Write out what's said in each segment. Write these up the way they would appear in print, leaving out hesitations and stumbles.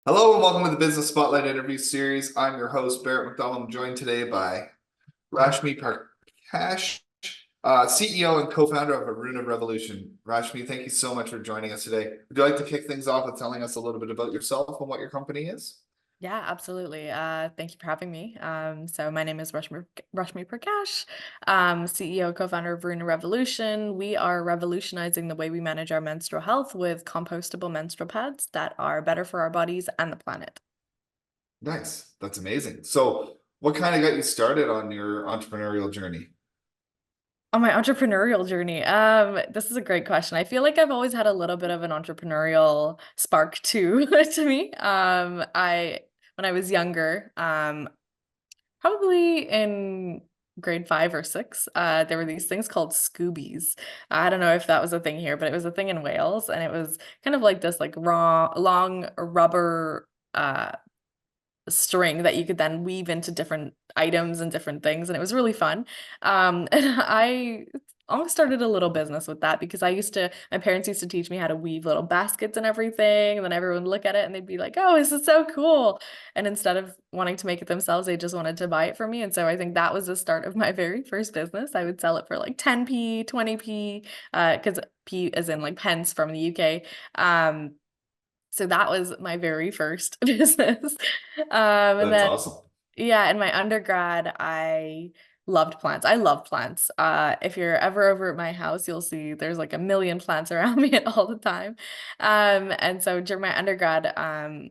Hello and welcome to the Business Spotlight interview series. I'm your host, Barrett McDonald. I'm joined today by Rashmi Prakash, CEO and co-founder of Aruna Revolution. Rashmi, thank you so much for joining us today. Would you like to kick things off with telling us a little bit about yourself and what your company is? Yeah, absolutely. Thank you for having me. So my name is Rashmi Prakash, CEO, co-founder of Aruna Revolution. We are revolutionizing the way we manage our menstrual health with compostable menstrual pads that are better for our bodies and the planet. Nice. That's amazing. So what kind of got you started on your entrepreneurial journey? On my entrepreneurial journey, this is a great question. I feel like I've always had a little bit of an entrepreneurial spark too to me. When I was younger, probably in grade 5 or 6, there were these things called Scoobies. I don't know if that was a thing here, but it was a thing in Wales, and it was kind of like this like raw, long rubber string that you could then weave into different items and different things, and it was really fun. And I almost started a little business with that because my parents used to teach me how to weave little baskets and everything, and then everyone would look at it and they'd be like, "Oh, this is so cool!" And instead of wanting to make it themselves, they just wanted to buy it for me. And so I think that was the start of my very first business. I would sell it for like 10p, 20p, because p is in like pence from the UK. So that was my very first business. And That's then, awesome. yeah, in my undergrad, I loved plants. I love plants. If you're ever over at my house, you'll see there's like a million plants around me all the time. And so during my undergrad, that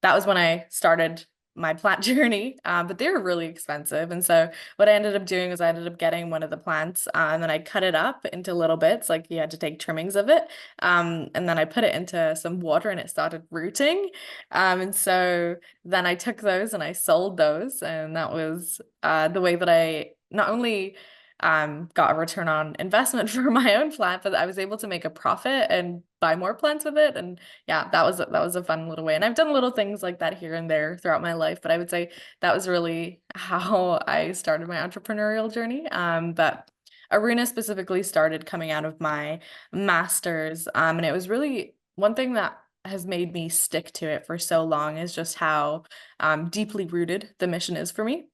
was when I started my plant journey. But they were really expensive. And so what I ended up doing was I ended up getting one of the plants, and then I cut it up into little bits, like you had to take trimmings of it. And then I put it into some water and it started rooting. And so then I took those and I sold those. And that was the way that I not only got a return on investment for my own plant, but I was able to make a profit and buy more plants with it. And yeah, that was a fun little way. And I've done little things like that here and there throughout my life, but I would say that was really how I started my entrepreneurial journey. But Aruna specifically started coming out of my master's, and it was really one thing that has made me stick to it for so long is just how deeply rooted the mission is for me.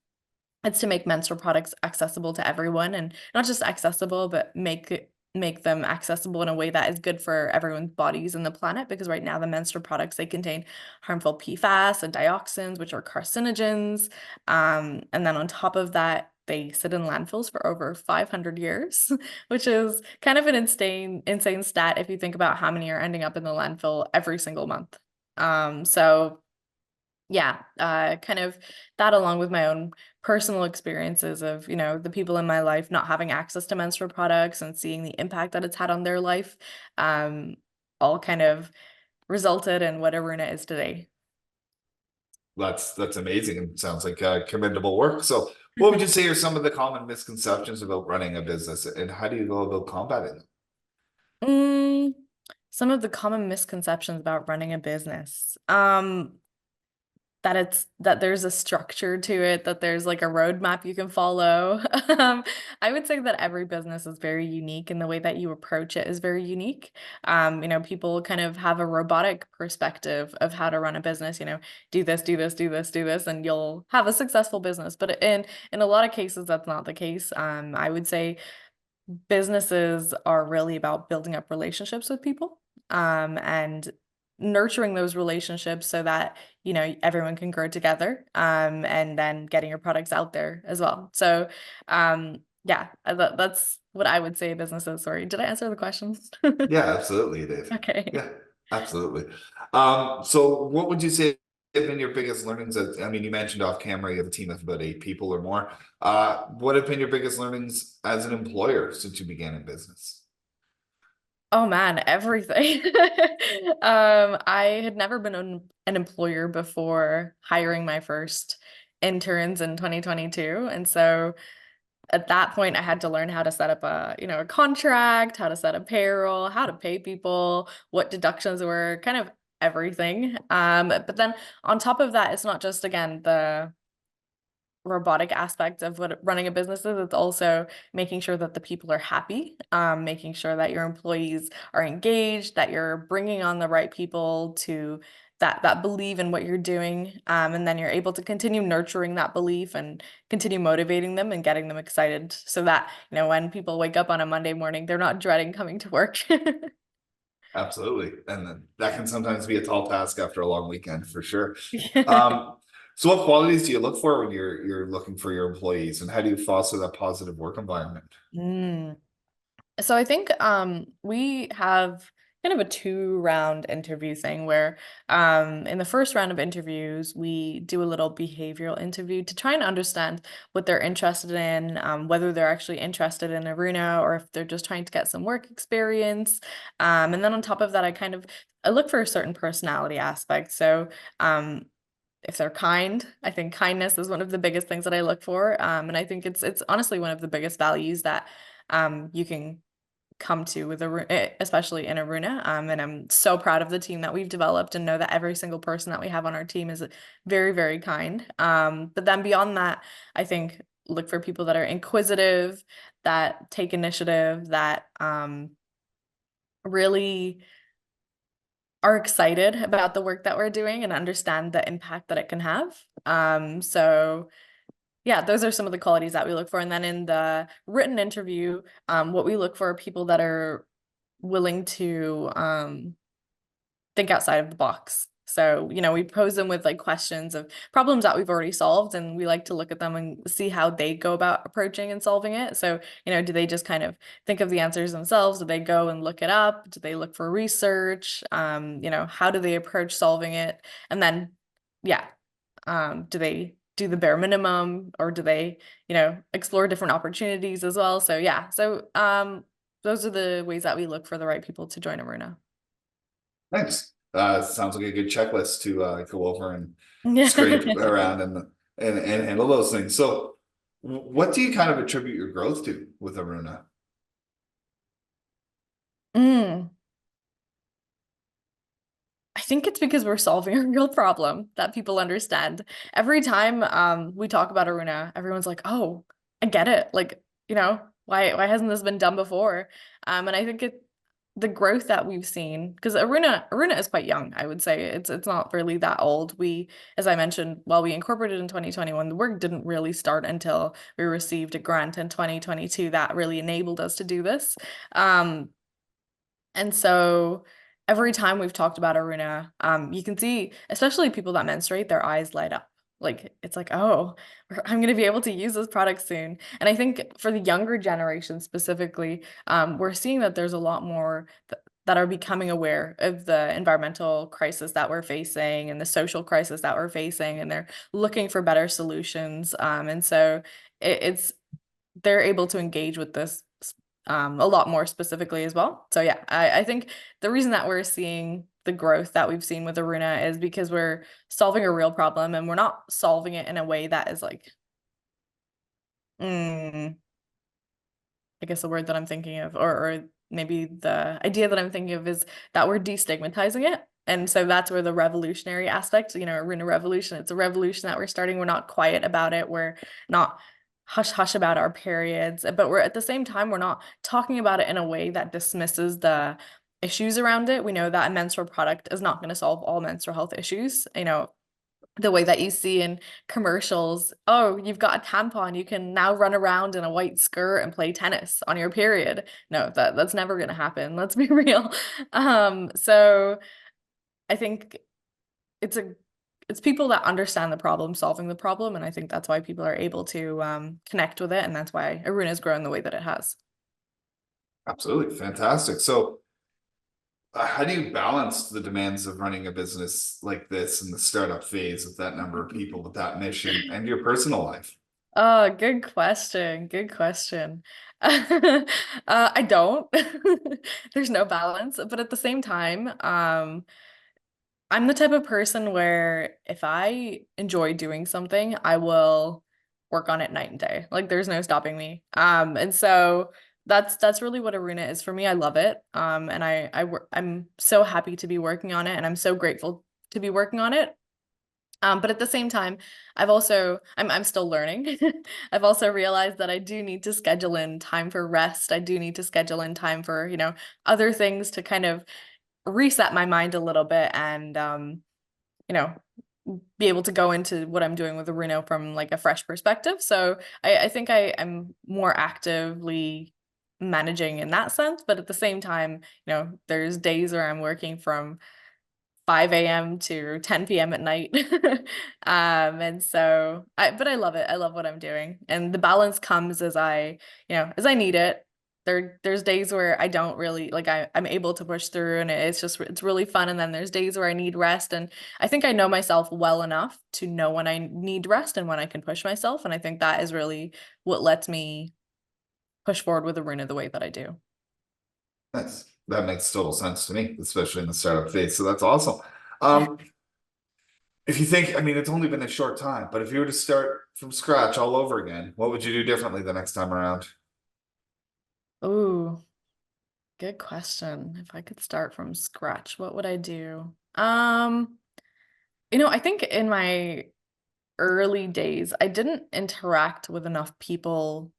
It's to make menstrual products accessible to everyone, and not just accessible, but make them accessible in a way that is good for everyone's bodies and the planet, because right now the menstrual products, they contain harmful PFAS and dioxins, which are carcinogens. And then on top of that, they sit in landfills for over 500 years, which is kind of an insane stat if you think about how many are ending up in the landfill every single month. So yeah, kind of that along with my own personal experiences of, the people in my life not having access to menstrual products and seeing the impact that it's had on their life, um, all kind of resulted in what Aruna is today. That's amazing and sounds like commendable work. So what would you say are some of the common misconceptions about running a business and how do you go about combating them? Mm, some of the common misconceptions about running a business. That there's a structure to it, that there's like a roadmap you can follow. I would say that every business is very unique and the way that you approach it is very unique. People kind of have a robotic perspective of how to run a business, do this, do this, do this, do this, and you'll have a successful business. But in a lot of cases, that's not the case. I would say businesses are really about building up relationships with people, and nurturing those relationships so that everyone can grow together, and then getting your products out there as well. So yeah, that's what I would say business is. Sorry, did I answer the question? Yeah, absolutely, Dave. Okay. Yeah, absolutely. So what would you say have been your biggest learnings? I mean, you mentioned off camera you have a team of about 8 people or more. What have been your biggest learnings as an employer since you began in business? Oh man, everything. I had never been an employer before hiring my first interns in 2022. And so at that point, I had to learn how to set up a contract, how to set up payroll, how to pay people, what deductions were, kind of everything. But then on top of that, it's not just, again, the robotic aspect of what running a business is. It's also making sure that the people are happy, making sure that your employees are engaged, that you're bringing on the right people to that believe in what you're doing, and then you're able to continue nurturing that belief and continue motivating them and getting them excited so that, when people wake up on a Monday morning, they're not dreading coming to work. Absolutely. And then that can sometimes be a tall task after a long weekend for sure. Yeah. Um, so what qualities do you look for when you're looking for your employees, and how do you foster that positive work environment? Mm. So I think we have kind of a two-round interview thing where in the first round of interviews we do a little behavioral interview to try and understand what they're interested in, whether they're actually interested in Aruna or if they're just trying to get some work experience. And then on top of that, I look for a certain personality aspect. So if they're kind, I think kindness is one of the biggest things that I look for. And I think it's honestly one of the biggest values that you can come to with especially in Aruna. And I'm so proud of the team that we've developed and know that every single person that we have on our team is very, very kind. But then beyond that, I think look for people that are inquisitive, that take initiative, that really are excited about the work that we're doing and understand the impact that it can have. So yeah, those are some of the qualities that we look for. And then in the written interview, what we look for are people that are willing to think outside of the box. So, we pose them with like questions of problems that we've already solved, and we like to look at them and see how they go about approaching and solving it. So, do they just kind of think of the answers themselves? Do they go and look it up? Do they look for research? How do they approach solving it? And then, yeah, do they do the bare minimum, or do they, explore different opportunities as well? So, yeah. So, those are the ways that we look for the right people to join Aruna. Thanks. Sounds like a good checklist to go over and scrape Yeah. around and handle those things. So what do you kind of attribute your growth to with Aruna? Mm. I think it's because we're solving a real problem that people understand. Every time we talk about Aruna, everyone's like, "Oh, I get it." Like, why hasn't this been done before? And I think the growth that we've seen, because Aruna is quite young, I would say. It's not really that old. As I mentioned, while we incorporated in 2021, the work didn't really start until we received a grant in 2022 that really enabled us to do this. Um, And so every time we've talked about Aruna, you can see, especially people that menstruate, their eyes light up. Like it's like, oh, I'm going to be able to use this product soon. And I think for the younger generation specifically, we're seeing that there's a lot more that are becoming aware of the environmental crisis that we're facing and the social crisis that we're facing, and they're looking for better solutions. And so it's they're able to engage with this a lot more specifically as well. So yeah, I think the reason that we're seeing the growth that we've seen with Aruna is because we're solving a real problem, and we're not solving it in a way that is like, mm, I guess the word that I'm thinking of, or maybe the idea that I'm thinking of is that we're destigmatizing it. And so that's where the revolutionary aspect, Aruna Revolution, it's a revolution that we're starting. We're not quiet about it. We're not hush hush about our periods, but we're at the same time, we're not talking about it in a way that dismisses the issues around it. We know that a menstrual product is not going to solve all menstrual health issues. The way that you see in commercials, oh, you've got a tampon, you can now run around in a white skirt and play tennis on your period. No, that's never gonna happen. Let's be real. So I think it's a it's people that understand the problem solving the problem, and I think that's why people are able to connect with it, and that's why Aruna's grown the way that it has. Absolutely. Fantastic. So how do you balance the demands of running a business like this in the startup phase with that number of people, with that mission, and your personal life? Oh, good question. Good question. I don't. There's no balance, but at the same time, I'm the type of person where if I enjoy doing something, I will work on it night and day. Like there's no stopping me. And so that's really what Aruna is for me. I love it. And I'm so happy to be working on it, and I'm so grateful to be working on it. But at the same time, I'm still learning. I've also realized that I do need to schedule in time for rest. I do need to schedule in time for, other things to kind of reset my mind a little bit and be able to go into what I'm doing with Aruna from like a fresh perspective. So I think I am more actively managing in that sense, but at the same time, there's days where I'm working from 5 a.m. to 10 p.m. at night. And so but I love it. I love what I'm doing. And the balance comes as I need it. There's days where I don't really like I'm able to push through and it's really fun. And then there's days where I need rest. And I think I know myself well enough to know when I need rest and when I can push myself. And I think that is really what lets me push forward with Aruna the way that I do. Nice. That makes total sense to me, especially in the startup phase. So that's awesome. Um, if you think, I mean, it's only been a short time, but if you were to start from scratch all over again, what would you do differently the next time around? Ooh, good question. If I could start from scratch, what would I do? I think in my early days, I didn't interact with enough people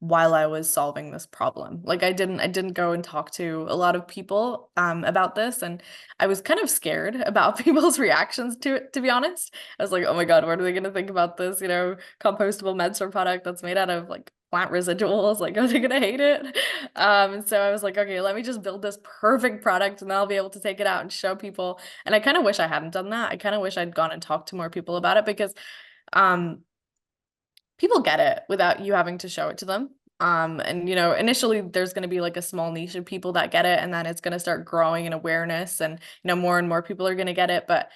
while I was solving this problem. Like I didn't go and talk to a lot of people about this, and I was kind of scared about people's reactions to it, to be honest. I was like, "Oh my God, what are they going to think about this, compostable menstrual product that's made out of like plant residuals? Like, are they going to hate it?" And so I was like, "Okay, let me just build this perfect product and then I'll be able to take it out and show people." And I kind of wish I hadn't done that. I kind of wish I'd gone and talked to more people about it because um people get it without you having to show it to them. And initially there's going to be like a small niche of people that get it, and then it's going to start growing in awareness, and more and more people are going to get it. But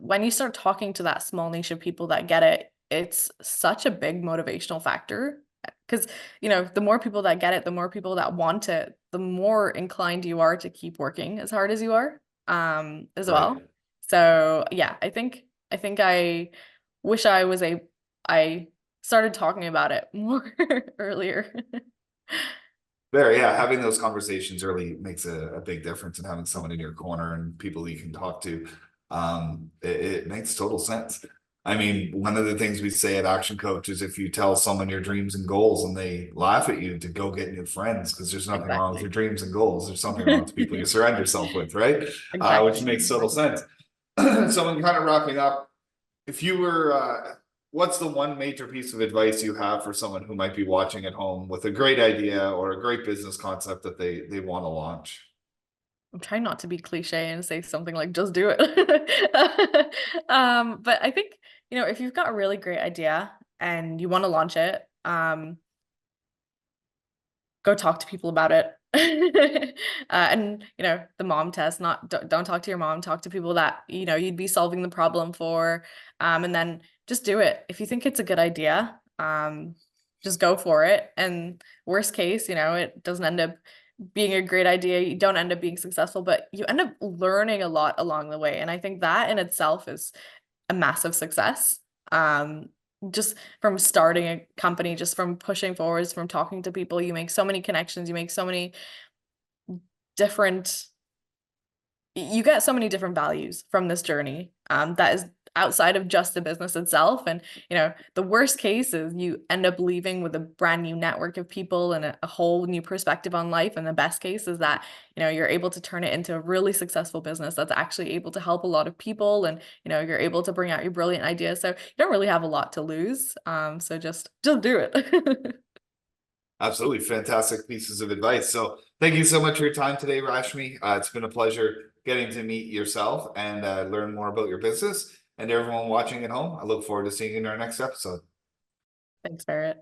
when you start talking to that small niche of people that get it, it's such a big motivational factor because the more people that get it, the more people that want it, the more inclined you are to keep working as hard as you are as Right. well. So yeah, I think I wish I started talking about it more earlier. There, yeah, having those conversations early makes a big difference, and having someone in your corner and people you can talk to. It makes total sense. I mean, one of the things we say at Action Coach is if you tell someone your dreams and goals and they laugh at you, to go get new friends, because there's nothing wrong with your Exactly. dreams and goals. There's something wrong with the people you surround yourself with, right? Which Exactly. makes total sense. So, in kind of wrapping up, if you were, what's the one major piece of advice you have for someone who might be watching at home with a great idea or a great business concept that they want to launch? I'm trying not to be cliche and say something like just do it. But I think, if you've got a really great idea and you want to launch it, go talk to people about it. And the mom test, not don't talk to your mom, talk to people that you'd be solving the problem for. And then just do it. If you think it's a good idea, just go for it. And worst case, it doesn't end up being a great idea, you don't end up being successful, but you end up learning a lot along the way. And I think that in itself is a massive success. Um, just from starting a company, just from pushing forwards, from talking to people, you make so many connections, you make so many different you get so many different values from this journey that is outside of just the business itself. And the worst case is you end up leaving with a brand new network of people and a whole new perspective on life, and the best case is that you're able to turn it into a really successful business that's actually able to help a lot of people, and you're able to bring out your brilliant ideas, so you don't really have a lot to lose. So just do it. Absolutely fantastic pieces of advice. So thank you so much for your time today, Rashmi. It's been a pleasure getting to meet yourself and learn more about your business. And everyone watching at home, I look forward to seeing you in our next episode. Thanks, Barrett.